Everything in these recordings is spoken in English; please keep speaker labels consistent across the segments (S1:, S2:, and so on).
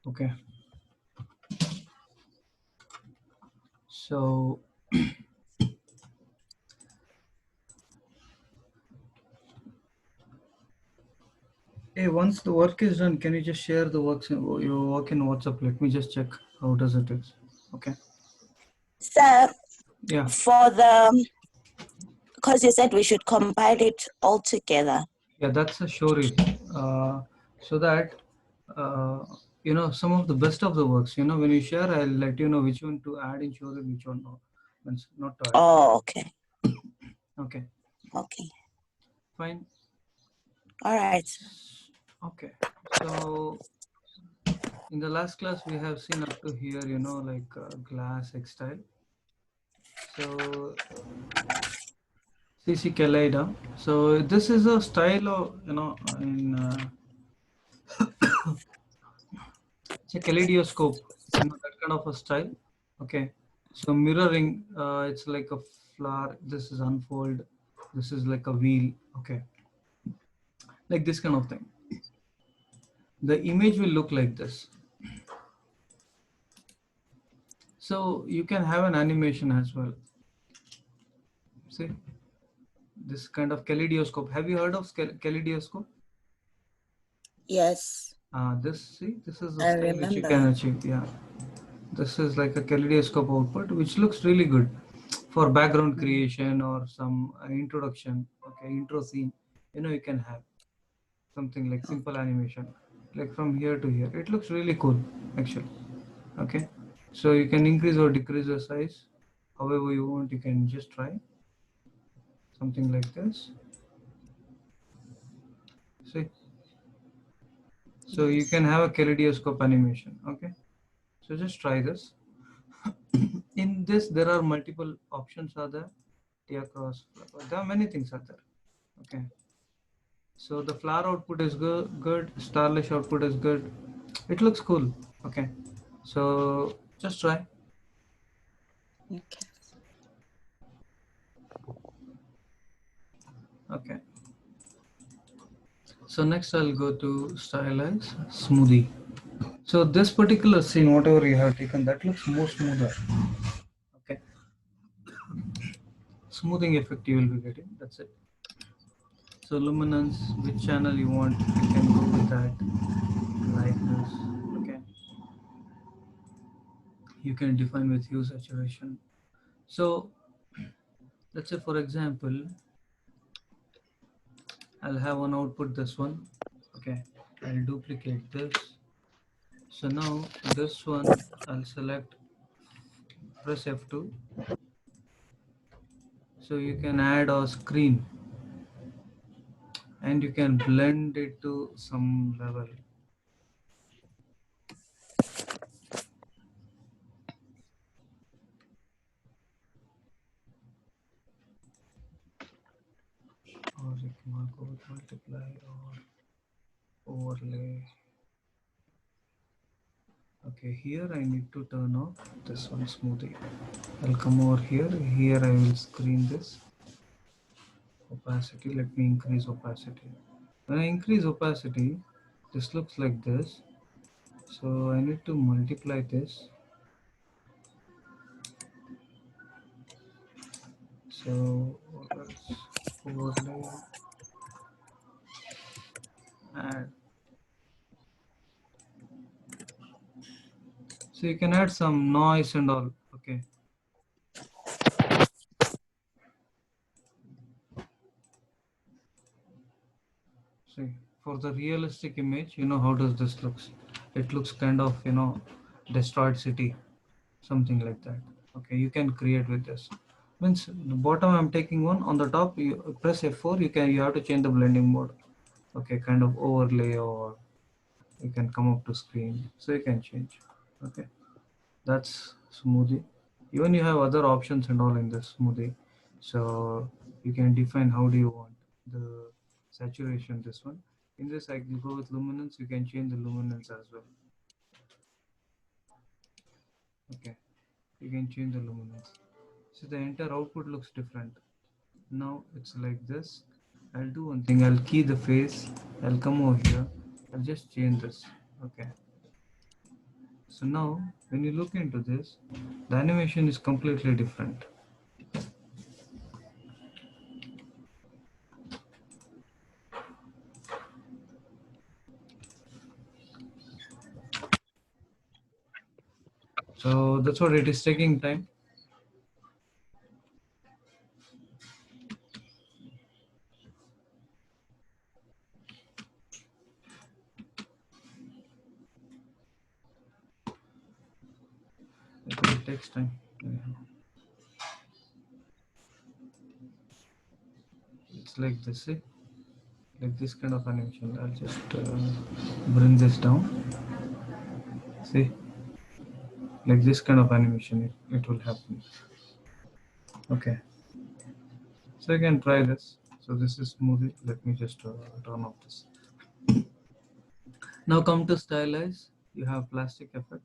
S1: Okay. So hey, once the work is done, can you just share the works in your work in WhatsApp? Let me just check how does it is. Okay.
S2: So
S1: Yeah.
S2: for the, because you said we should compile it all together.
S1: Yeah, that's a sure reason. So that some of the best of the works. When you share, I'll let you know which one to add in sure and which one not. Means not to add.
S2: Oh, okay.
S1: Okay.
S2: Okay.
S1: Fine.
S2: All right.
S1: Okay. So in the last class we have seen up to here, like glass textile. So CC Kaleida. So this is a style of in it's a kaleidoscope, that kind of a style. Okay. So mirroring, it's like a flower. This is unfold. This is like a wheel. Okay. Like this kind of thing. The image will look like this. So you can have an animation as well. See, this kind of kaleidoscope. Have you heard of kaleidoscope?
S2: Yes.
S1: This is the
S2: I
S1: style which you
S2: remember.
S1: can achieve. Yeah, this is like a kaleidoscope output, which looks really good for background creation or some introduction. Okay, intro scene. You can have something like simple animation, like from here to here. It looks really cool, actually. Okay, so you can increase or decrease the size, however you want. You can just try something like this. See, so you can have a kaleidoscope animation. Okay, so just try this. In this there are multiple options are there. Tear cross, there are many things are there. Okay, so the flower output is good, starlish output is good. It looks cool. Okay, so just try.
S2: Okay.
S1: Okay, so next I'll go to stylize smoothie. So this particular scene, whatever you have taken, that looks more smoother. Okay, smoothing effect you will be getting, that's it. So luminance, which channel you want, you can go with that, like this. Okay, you can define with hue saturation. So let's say for example, I'll have one output, this one. Okay, I'll duplicate this. So now this one I'll select, press F2. So you can add a screen and you can blend it to some level. Or you can go with multiply or overlay. Okay, here I need to turn off this one smoothie. I'll come over here. Here I will screen this opacity. Let me increase opacity. When I increase opacity, this looks like this. So I need to multiply this. So overlay, add. So you can add some noise and all. Okay. See, for the realistic image, how does this looks? It looks kind of, destroyed city, something like that. Okay, you can create with this. Means the bottom I'm taking one, on the top you press F4, you have to change the blending mode. Okay, kind of overlay, or you can come up to screen, so you can change. Okay, that's smoothie. Even you have other options and all in this smoothie, so you can define how do you want the saturation. This one, in this I can go with luminance. You can change the luminance as well. Okay, you can change the luminance, so the entire output looks different. Now it's like this. I'll do one thing, I'll key the face, I'll come over here, I'll just change this. Okay, So now when you look into this, the animation is completely different. So that's what it is taking time. It takes time. Anyhow. It's like this, see? Like this kind of animation. I'll just bring this down. See? Like this kind of animation, it will happen. Okay. So you can try this. So this is movie. Let me just turn off this. Now come to stylize. You have plastic effect.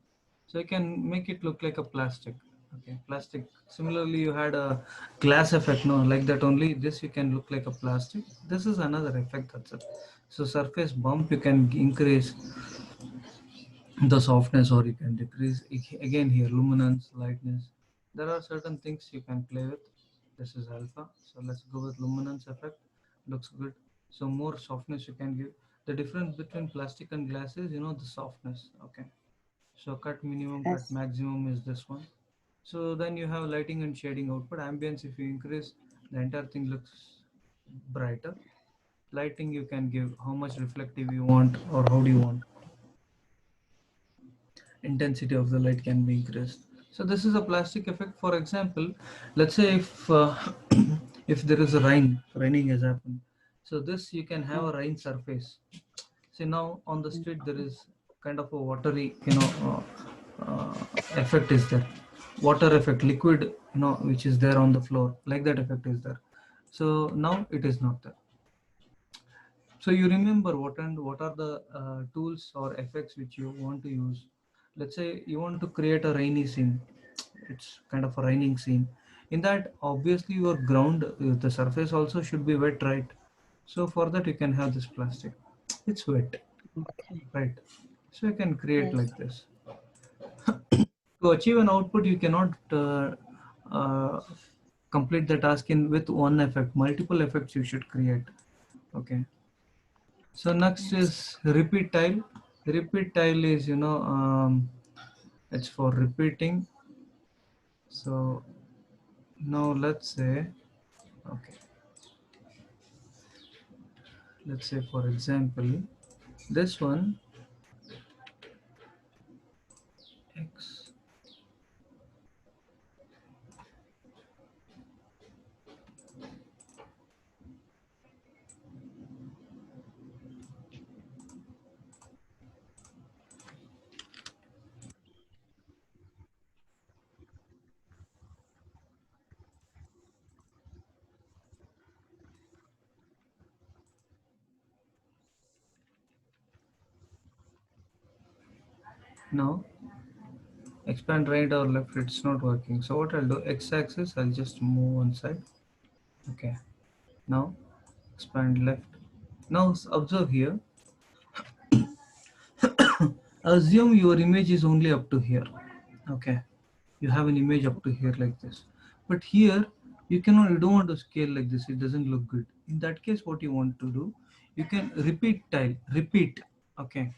S1: So you can make it look like a plastic. Okay, plastic. Similarly, you had a glass effect. No, like that only. This you can look like a plastic. This is another effect. That's it. So surface bump, you can increase the softness or you can decrease. Again here, luminance, lightness. There are certain things you can play with. This is alpha. So let's go with luminance effect. Looks good. So more softness you can give. The difference between plastic and glass is, the softness. Okay. So cut minimum, cut
S2: Yes.
S1: maximum is this one. So then you have lighting and shading output. Ambience, if you increase, the entire thing looks brighter. Lighting, you can give how much reflective you want or how do you want. Intensity of the light can be increased. So this is a plastic effect. For example, let's say if if there is a raining has happened. So this you can have a rain surface. See now on the street there is kind of a watery, effect is there. Water effect, liquid, which is there on the floor, like that effect is there. So now it is not there. So you remember what are the tools or effects which you want to use. Let's say you want to create a rainy scene. It's kind of a raining scene. In that, obviously, your ground, the surface also should be wet, right? So for that, you can have this plastic. It's wet,
S2: Okay.
S1: right? So you can create
S2: Yes.
S1: like this. To achieve an output, you cannot complete the task in with one effect. Multiple effects you should create. Okay. So next
S2: Yes.
S1: is repeat tile. Repeat tile is, it's for repeating. So now okay, let's say for example, this one, X. Now expand right or left, it's not working. So what I'll do, X axis, I'll just move one side. Okay. Now expand left. Now observe here. Assume your image is only up to here. Okay. You have an image up to here like this. But here you don't want to scale like this. It doesn't look good. In that case, what you want to do, you can repeat tile, repeat. Okay.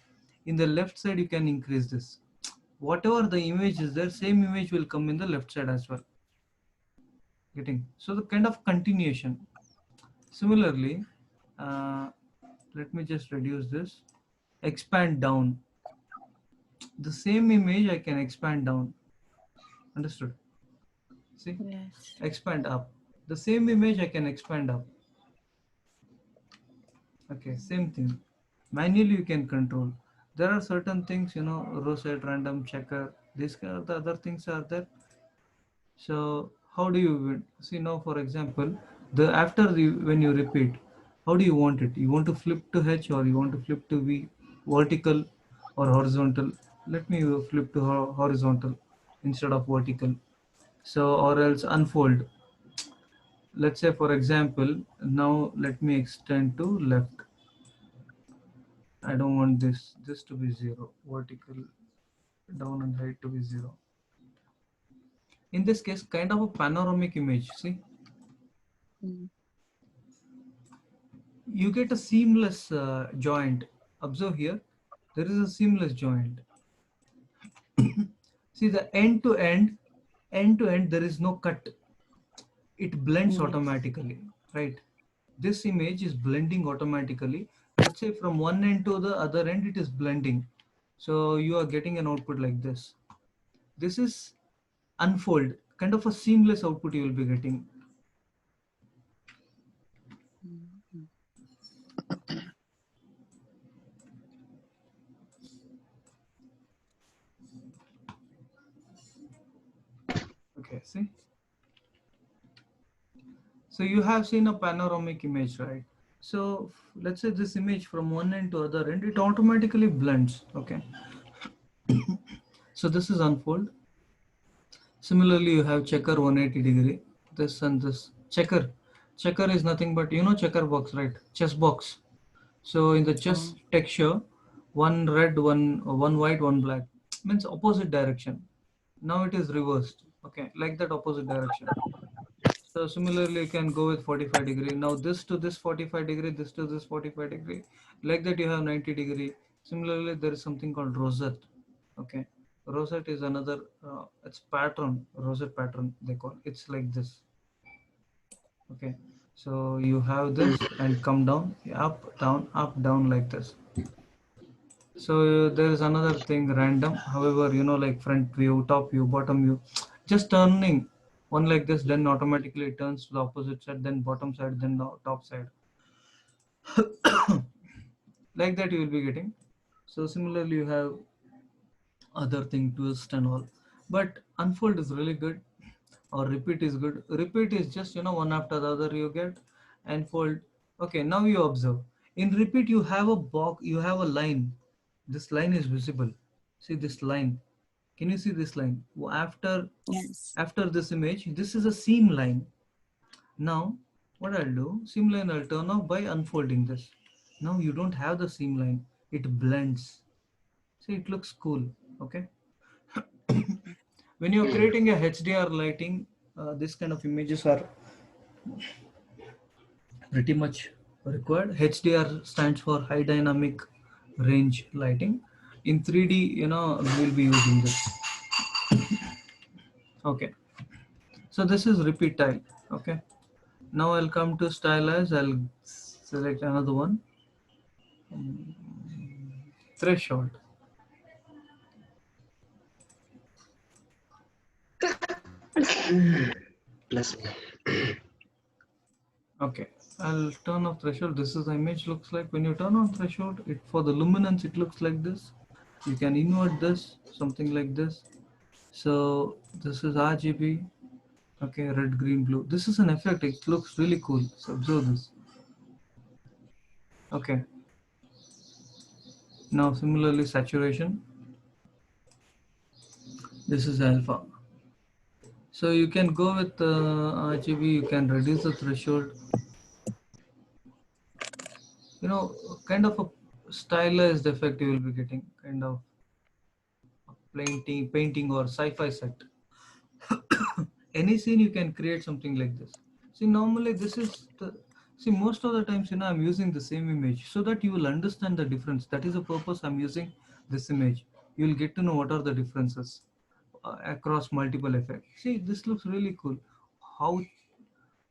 S1: In the left side, you can increase this. Whatever the image is there, same image will come in the left side as well. Getting so the kind of continuation. Similarly, uh, let me just reduce this. Expand down. The same image I can expand down. Understood? See,
S2: Yes.
S1: expand up. The same image I can expand up. Okay, same thing. Manually you can control. There are certain things, row set, random checker. These kind of the other things are there. So how do you see now? For example, the after the when you repeat, how do you want it? You want to flip to H or you want to flip to V, vertical or horizontal? Let me flip to horizontal instead of vertical. So or else unfold. Let's say for example, now let me extend to left. I don't want this to be 0 vertical. down and height to be 0. In this case, kind of a panoramic image, see?
S2: Mm.
S1: You get a seamless joint. Observe here, there is a seamless joint. See the end to end, there is no cut. It blends
S2: Mm.
S1: automatically, right? This image is blending automatically. Let's say from one end to the other end, it is blending. So you are getting an output like this. This is unfold, kind of a seamless output you will be getting.
S2: Mm.
S1: Okay, see? So you have seen a panoramic image, right? So let's say this image from one end to other end, it automatically blends, okay? So this is unfold. Similarly, you have checker 180 degree, this and this. Checker is nothing but, you know, checker box, right? Chess box. So in the chess
S2: Oh.
S1: texture, one red, one white, one black means opposite direction. Now it is reversed, okay, like that opposite direction. So similarly, you can go with 45 degree. Now this to this 45 degree, this to this 45 degree. Like that you have 90 degree. Similarly, there is something called rosette. Okay. Rosette is another, it's pattern, rosette pattern they call. It's like this. Okay. So you have this and come down, up, down like this. So there is another thing random. However, you know, like front view, top view, bottom view, just turning one like this, then automatically it turns to the opposite side, then bottom side, then the top side. Like that you will be getting. So similarly, you have other thing twist and all, but unfold is really good, or repeat is good. Repeat is just, you know, one after the other you get. Unfold, okay, now you observe. In repeat you have a box, you have a line. This line is visible. See this line. Can you see this line? After
S2: Yes.
S1: after this image, this is a seam line. Now what I'll do, seam line I'll turn off by unfolding this. Now you don't have the seam line, it blends. See, it looks cool. Okay. When you're creating a HDR lighting, this kind of images are pretty much required. HDR stands for high dynamic range lighting. In 3D, you know, we will be using this. Okay. So this is repeat tile. Okay. Now I'll come to stylize. I'll select another one. Threshold.
S3: Bless me.
S1: Okay. I'll turn off threshold. This is the image looks like. When you turn on threshold, it for the luminance it looks like this. You can invert this, something like this. So this is RGB. Okay, red, green, blue. This is an effect. It looks really cool. So observe this. Okay. Now similarly saturation. This is alpha. So you can go with RGB. You can reduce the threshold. You know, kind of a stylized effect you will be getting. Kind of painting or sci-fi set. Any scene you can create something like this. See, normally this is the, see, most of the times, you know, I'm using the same image so that you will understand the difference. That is the purpose I'm using this image. You will get to know what are the differences across multiple effects. See, this looks really cool. How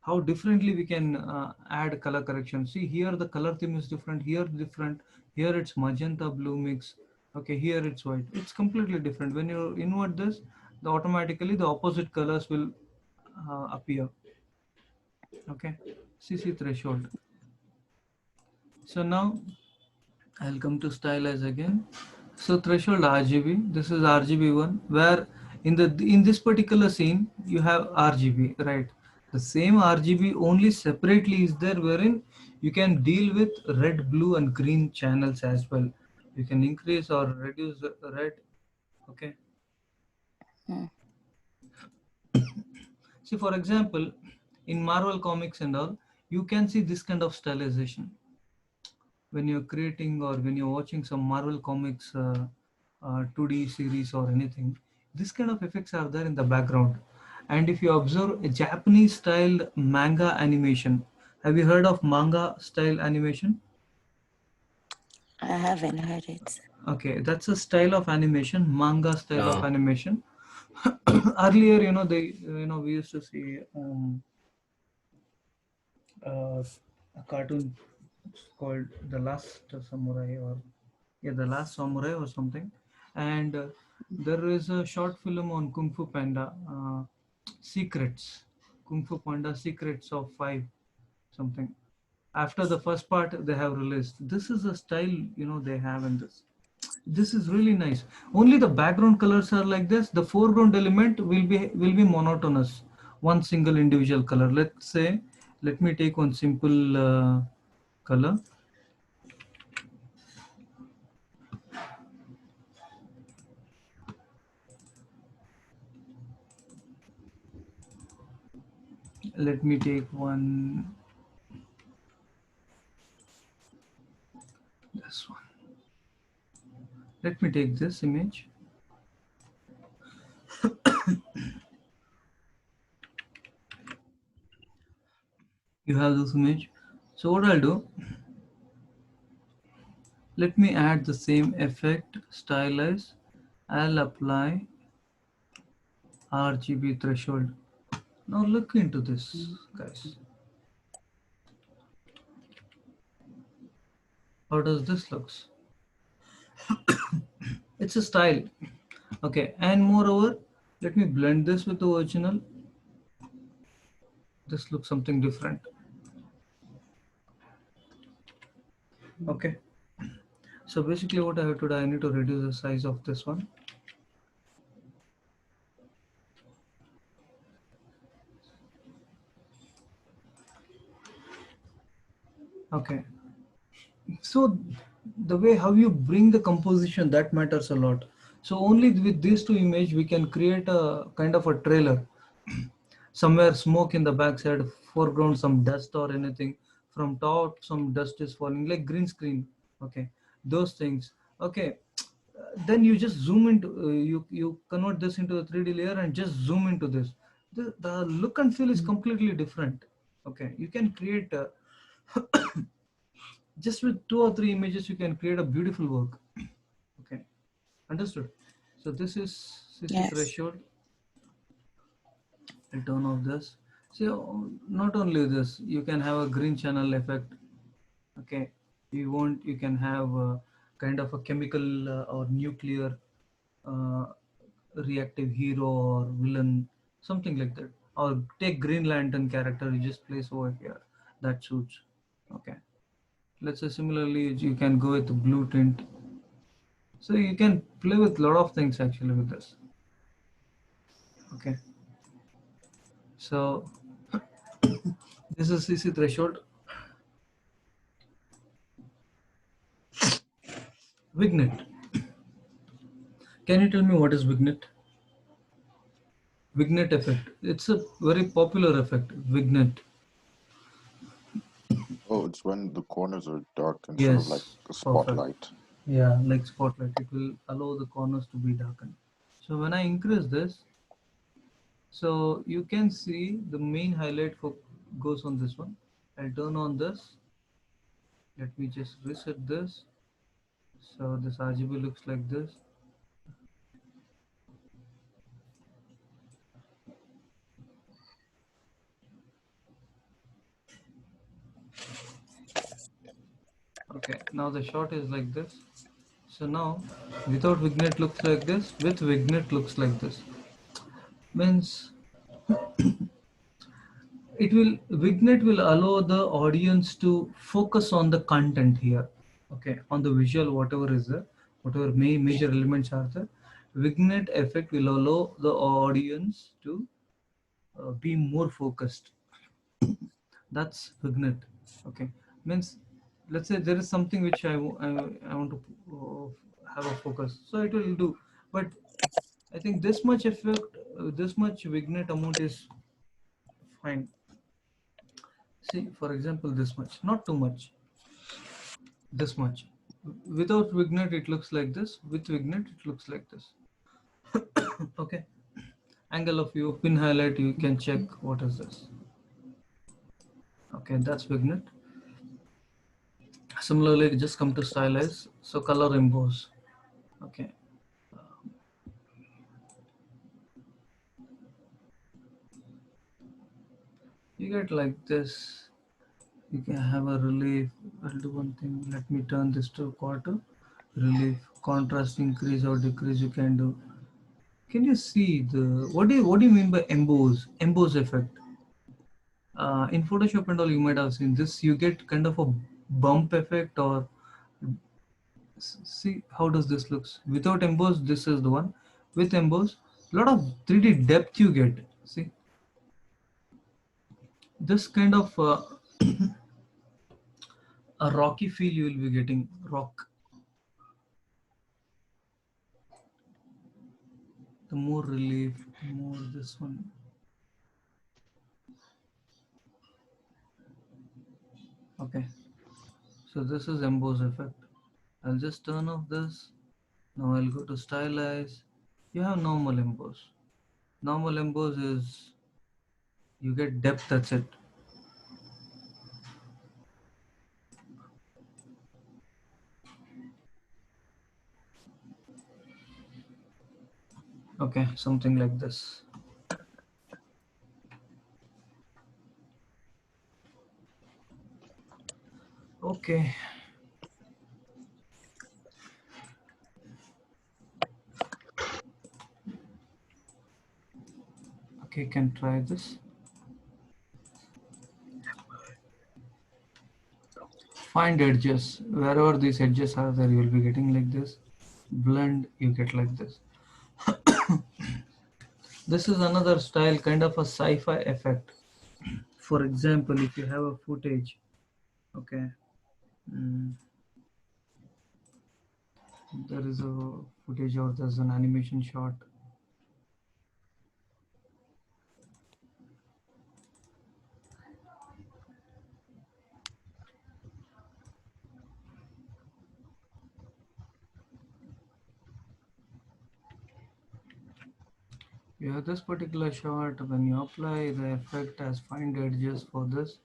S1: how differently we can add color correction. See, here the color theme is different, here different, here it's magenta blue mix. Okay, here it's white. It's completely different. When you invert this, the automatically the opposite colors will appear. Okay, CC threshold. So now I'll come to stylize again. So threshold RGB. This is RGB one, where in this particular scene you have RGB, right? The same RGB only separately is there, wherein you can deal with red, blue, and green channels as well. You can increase or reduce the red. Okay.
S2: Mm.
S1: See, for example, in Marvel comics and all, you can see this kind of stylization when you're creating or when you're watching some Marvel comics. 2D series or anything, this kind of effects are there in the background. And if you observe a Japanese style manga animation, have you heard of manga style animation?
S2: I haven't heard it.
S1: Okay, that's a style of animation, manga style of
S3: Yeah.
S1: animation. Earlier, we used to see a cartoon called The Last Samurai, or yeah, The Last Samurai or something. And there is a short film on Kung Fu Panda, Secrets, Kung Fu Panda Secrets of Five, something. After the first part, they have released. This is a style, they have in this. This is really nice. Only the background colors are like this. The foreground element will be monotonous. One single individual color. Let's say, let me take one simple color. Let me take one. This one. Let me take this image. You have this image. So what I'll do, let me add the same effect, stylize. I'll apply RGB threshold. Now look into this, guys. How does this looks? It's a style. Okay, and moreover, let me blend this with the original. This looks something different. Okay. So basically what I have to do, I need to reduce the size of this one. Okay. So the way how you bring the composition, that matters a lot. So only with these two images we can create a kind of a trailer. Somewhere smoke in the backside, foreground some dust or anything, from top some dust is falling, like green screen. Okay, those things. Okay, then you just zoom into you convert this into a 3D layer and just zoom into this. The look and feel is completely different. Okay, you can create just with 2 or 3 images you can create a beautiful work. Okay, understood. So this is CC
S2: Yes.
S1: threshold. I'll turn off this. So not only this, you can have a green channel effect. Okay, you can have a kind of a chemical or nuclear uh, reactive hero or villain, something like that. Or take Green Lantern character, you just place over here, that suits. Okay, let's say similarly you can go with the blue tint. So you can play with a lot of things actually with this. Okay, so this is CC threshold. Vignette. Can you tell me what is vignette? Vignette effect. It's a very popular effect. Vignette.
S4: Oh, it's when the corners are dark instead of like
S1: Yes,
S4: a
S1: perfect.
S4: spotlight.
S1: Yeah, like spotlight. It will allow the corners to be darkened. So when I increase this, so you can see the main highlight for goes on this one. I'll turn on this. Let me just reset this. So this RGB looks like this. Okay, now the shot is like this. So now without vignette looks like this, with vignette looks like this. Means it will vignette will allow the audience to focus on the content here. Okay, on the visual, whatever is there, whatever major elements are there. Vignette effect will allow the audience to be more focused. That's vignette. Okay, means let's say there is something which I want to have a focus, so it will do. But I think this much effect, this much vignette amount is fine. See, for example, this much, not too much, this much. Without vignette, it looks like this. With vignette, it looks like this. Okay. Angle of view, pin highlight, you can check what is this. Okay, that's vignette. Similarly, just come to stylize. So color emboss. Okay. You get like this. You can have a relief. I'll do one thing. Let me turn this to quarter. Relief, contrast increase or decrease. You can do. Can you see the what do you mean by emboss? Emboss effect. In Photoshop and all, you might have seen this. You get kind of a bump effect or see how does this looks. Without emboss, this is the one. With emboss, a lot of 3D depth you get. See this kind of a rocky feel you will be getting. Rock. The more relief, the more this one. Okay. So this is emboss effect. I'll just turn off this. Now I'll go to stylize. You have normal emboss. Normal emboss is you get depth, that's it. Okay, something like this. Okay. Okay, can try this. Find edges. Wherever these edges are there, you will be getting like this. Blend, you get like this. This is another style, kind of a sci-fi effect. For example, if you have a footage, okay, there is a footage or there's an animation shot. You have this particular shot. When you apply the effect as find edges for this,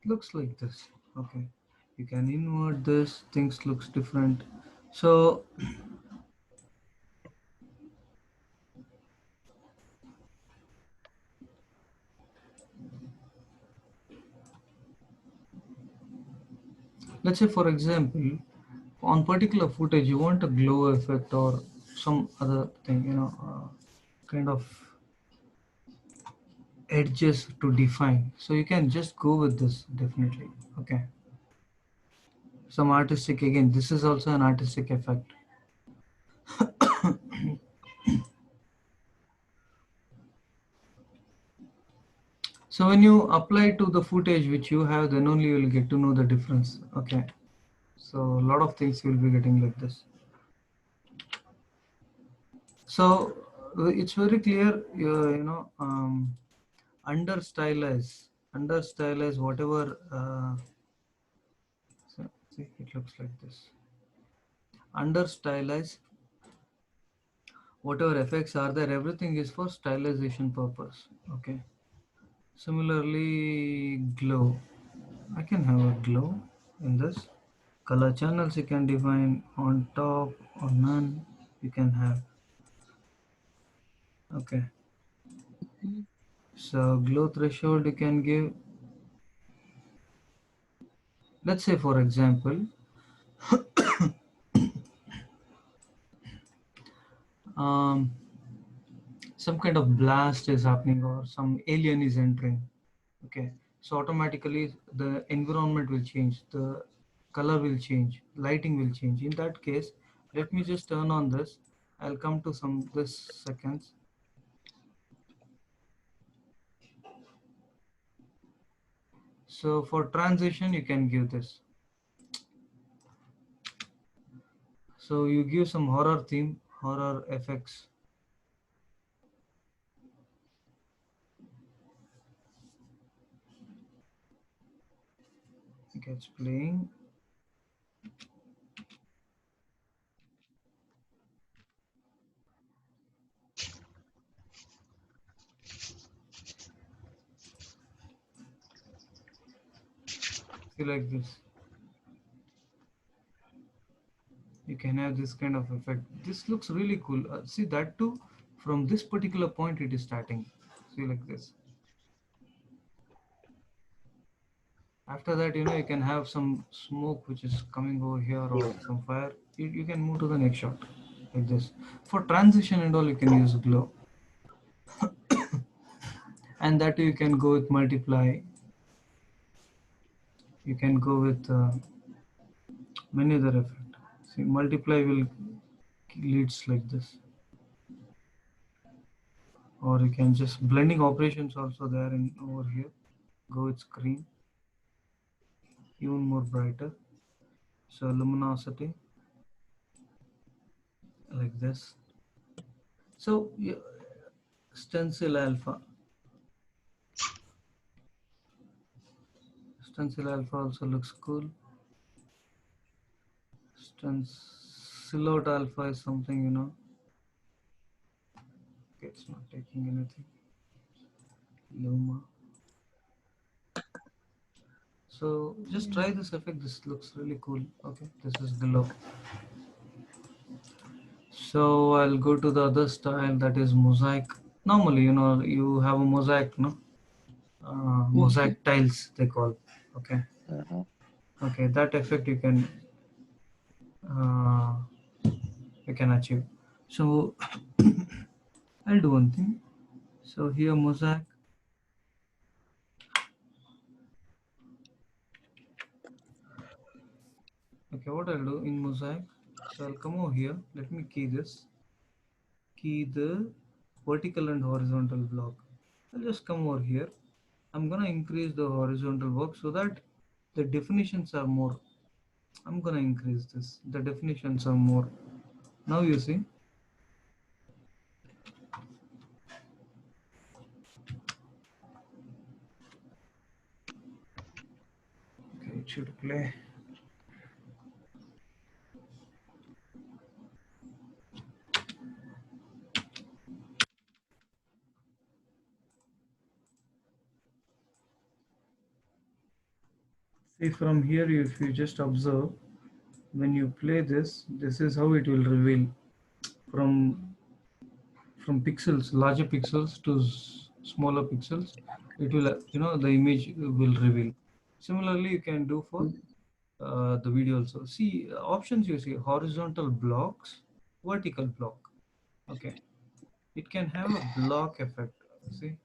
S1: it looks like this. Okay, you can invert this, things looks different. So let's say for example, on particular footage you want a glow effect or some other thing, kind of edges to define, so you can just go with this definitely. Okay, some artistic, again this is also an artistic effect. So when you apply to the footage which you have, then only you will get to know the difference. Okay, so a lot of things you will be getting like this. So it's very clear, under stylize whatever. So, see, it looks like this. Under stylize, whatever effects are there, everything is for stylization purpose. Okay. Similarly, glow. I can have a glow in this. Color channels you can define on top or none. You can have. Okay. So glow threshold you can give. Let's say for example, um, some kind of blast is happening or some alien is entering. Okay, so automatically the environment will change, the color will change, lighting will change. In that case, let me just turn on this. I'll come to some this seconds. So for transition you can give this. So you give some horror theme, horror effects. Okay, it's playing. See, like this. You can have this kind of effect. This looks really cool. See that too, from this particular point it is starting. See, like this. After that, you know, you can have some smoke which is coming over here or some fire. You can move to the next shot like this. For transition and all, you can use glow. And that you can go with multiply. You can go with many other effect. See, multiply will leads like this. Or you can just blending operations also there in over here. Go with screen, even more brighter. So luminosity like this. So stencil alpha. Stencil alpha also looks cool. Stencilot alpha is something, you know. Okay, it's not taking anything. Luma. So just try this effect. This looks really cool. Okay, this is glow. So I'll go to the other style, that is mosaic. Normally, you know, you have a mosaic, no? Mosaic tiles they call. Okay.
S4: Mm-hmm.
S1: Okay, that effect uh, you can achieve. So I'll do one thing. So here mosaic. Okay, what I'll do in mosaic. So I'll come over here. Let me key this. Key the vertical and horizontal block. I'll just come over here. I'm gonna increase the horizontal block so that the definitions are more. I'm gonna increase this. The definitions are more. Now you see. Okay, it should play. See, from here, if you just observe, when you play this, this is how it will reveal from pixels, larger pixels to smaller pixels. It will, you know, the image will reveal. Similarly, you can do for the video also. See, options you see, horizontal blocks, vertical block. Okay, it can have a block effect. See,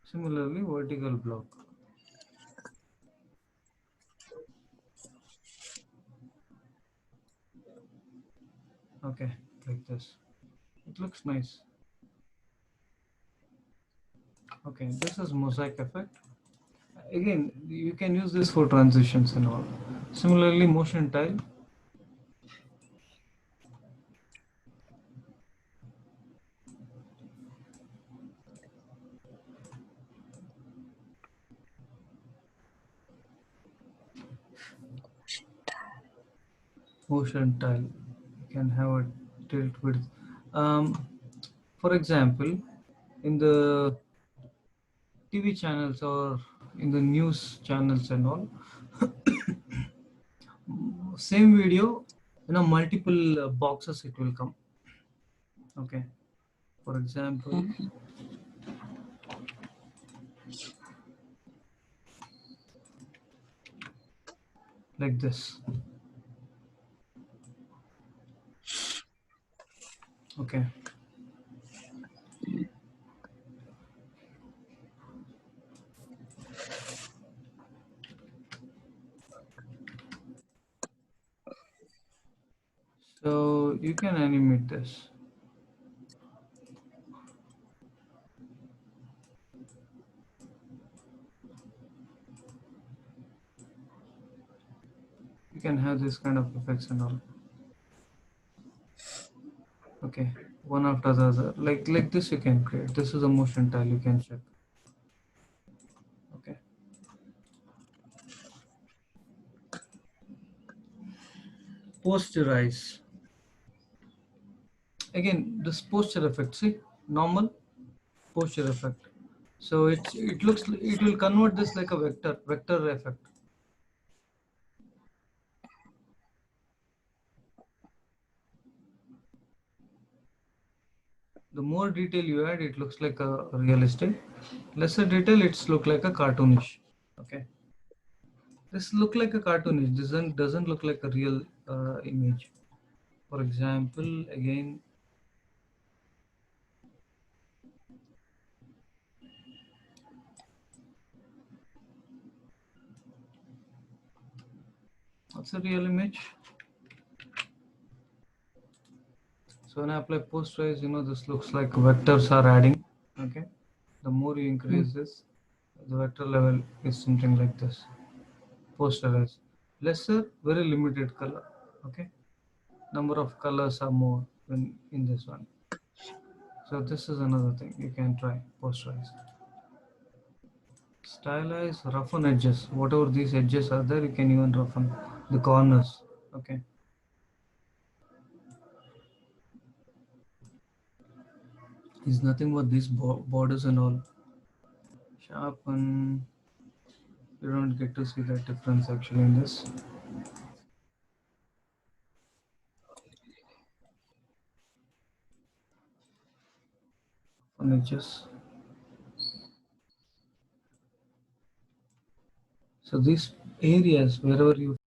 S1: similarly, vertical block. Okay, like this. It looks nice. Okay, this is mosaic effect. Again, you can use this for transitions and all. Similarly, motion tile. Motion tile. You can have a tilt width. For example, in the TV channels or in the news channels and all, same video, you know, multiple boxes it will come. Okay, for example, like this. Okay. So you can animate this. You can have this kind of effects and all. Okay, one after the other. Like this you can create. This is a motion tile, you can check. Okay. Posterize. Again, this posture effect, see, normal. posture effect. So it will convert this like a vector effect. The more detail you add, it looks like a realistic. Lesser detail, it's look like a cartoonish. Okay. This look like a cartoonish. Doesn't look like a real image. For example, again, what's a real image? So when I apply posterize, this looks like vectors are adding. Okay. The more you increase this, the vector level is something like this. Posterize. Lesser, very limited color. Okay. Number of colors are more than in this one. So this is another thing you can try. Posterize. Stylize, roughen edges. Whatever these edges are there, you can even roughen the corners. Okay. It's nothing but these borders and all. Sharpen. You don't get to see that difference actually in this. On edges. So these areas, wherever you